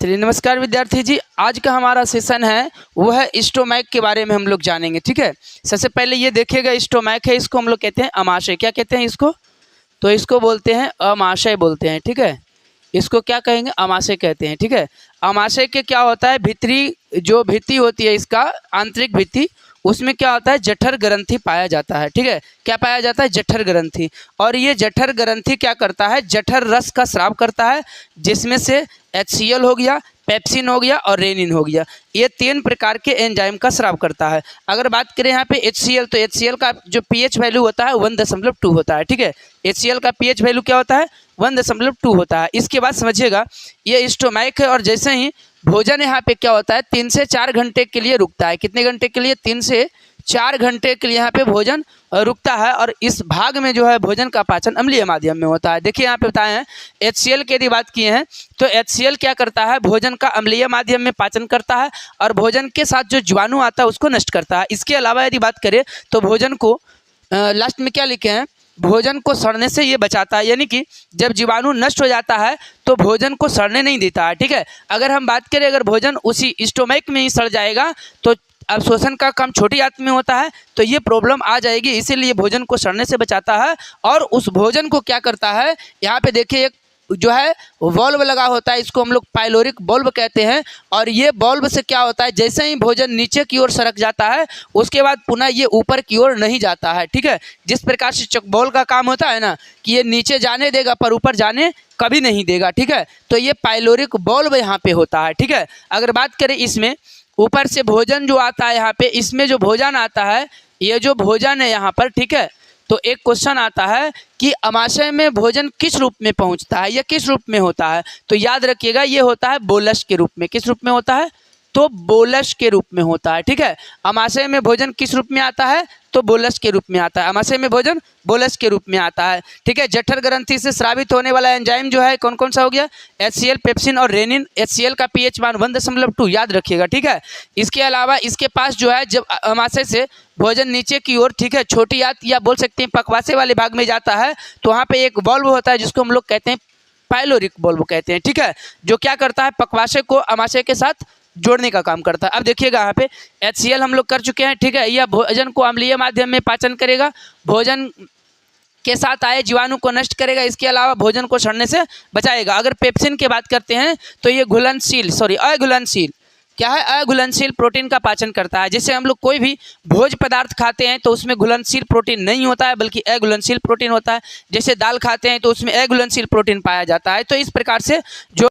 चलिए नमस्कार विद्यार्थी जी, आज का हमारा सेशन है वो है स्टोमैक के बारे में हम लोग जानेंगे। ठीक है, सबसे पहले ये देखिएगा स्टोमैक है, इसको हम लोग कहते हैं अमाशय। क्या कहते हैं इसको? तो इसको बोलते हैं अमाशय बोलते हैं। ठीक है, इसको क्या कहेंगे? अमाशय कहते हैं। ठीक है, अमाशय के क्या होता है, भीतरी जो भित्ति होती है इसका, आंतरिक भित्ति, उसमें क्या होता है, जठर ग्रंथि पाया जाता है। ठीक है, क्या पाया जाता है? जठर ग्रंथि। और ये जठर ग्रंथि क्या करता है? जठर रस का स्राव करता है, जिसमें से HCl हो गया, पेप्सिन हो गया और रेनिन हो गया। ये 3 प्रकार के एंजाइम का स्राव करता है। अगर बात करें यहाँ पे HCl, तो HCl का जो pH वैल्यू होता है 1.2 होता है। ठीक है, HCl का pH वैल्यू क्या होता है? 1.2 होता है। इसके बाद समझिएगा ये स्टोमैक है, और जैसे ही भोजन यहाँ पे क्या होता है, 3 से 4 घंटे के लिए रुकता है। कितने घंटे के लिए? 3 से 4 घंटे के लिए यहाँ पे भोजन रुकता है। और इस भाग में जो है भोजन का पाचन अम्लीय माध्यम में होता है। देखिए यहाँ पे बताए हैं HCl की यदि बात किए हैं तो HCl क्या करता है? भोजन का अम्लीय माध्यम में पाचन करता है और भोजन के साथ जो जीवाणु आता है उसको नष्ट करता है। इसके अलावा यदि बात करें तो भोजन को लास्ट में क्या लिखे हैं, भोजन को सड़ने से ये बचाता है, यानी कि जब जीवाणु नष्ट हो जाता है तो भोजन को सड़ने नहीं देता है। ठीक है, अगर हम बात करें अगर भोजन उसी स्टोमैक में ही सड़ जाएगा तो अवशोषण का काम छोटी आंत में होता है, तो ये प्रॉब्लम आ जाएगी। इसीलिए भोजन को सड़ने से बचाता है। और उस भोजन को क्या करता है, यहाँ पे देखिए एक जो है वॉल्व लगा होता है, इसको हम लोग पाइलोरिक वॉल्व कहते हैं। और ये वॉल्व से क्या होता है, जैसे ही भोजन नीचे की ओर सरक जाता है उसके बाद पुनः ये ऊपर की ओर नहीं जाता है। ठीक है, जिस प्रकार से चकबॉल का काम होता है ना, कि ये नीचे जाने देगा पर ऊपर जाने कभी नहीं देगा। ठीक है, तो ये पाइलोरिक वॉल्व यहाँ पे होता है। ठीक है, अगर बात करें इसमें ऊपर से भोजन जो आता है यहाँ पे, इसमें जो भोजन आता है, ये जो भोजन है यहाँ पर, ठीक है, तो एक क्वेश्चन आता है कि अमाशय में भोजन किस रूप में पहुंचता है या किस रूप में होता है? तो याद रखिएगा ये होता है बोलस के रूप में। किस रूप में होता है? तो बोलस के रूप में होता है। ठीक है, अमाशय में भोजन किस रूप में आता है? तो बोलस के रूप में आता है। अमाशय में भोजन बोलस के रूप में आता है। ठीक है, जठर ग्रंथि से स्रावित होने वाला एंजाइम जो है कौन कौन सा हो गया? HCl, पेप्सिन और रेनिन। HCl का pH मान 1.2 याद रखिएगा। ठीक है, इसके अलावा इसके पास जो है जब अमाशय से भोजन नीचे की ओर, ठीक है, छोटी आंत या बोल सकते हैं पकवासे वाले भाग में जाता है, तो वहाँ पे एक वॉल्व होता है जिसको हम लोग कहते हैं पाइलोरिक वॉल्व कहते हैं। ठीक है, जो क्या करता है, पकवासे को अमाशय के साथ जोड़ने का काम करता है। अब देखिएगा यहाँ पे HCl हम लोग कर चुके हैं। ठीक है, यह भोजन को अम्लीय माध्यम में पाचन करेगा, भोजन के साथ आए जीवाणु को नष्ट करेगा, इसके अलावा भोजन को सड़ने से बचाएगा। अगर पेप्सिन की बात करते हैं तो ये अघुलनशील क्या है? अघुलनशील प्रोटीन का पाचन करता है। जैसे हम लोग कोई भी भोज पदार्थ खाते हैं तो उसमें घुलनशील प्रोटीन नहीं होता है बल्कि अघुलनशील प्रोटीन होता है। जैसे दाल खाते हैं तो उसमें अघुलनशील प्रोटीन पाया जाता है। तो इस प्रकार से जो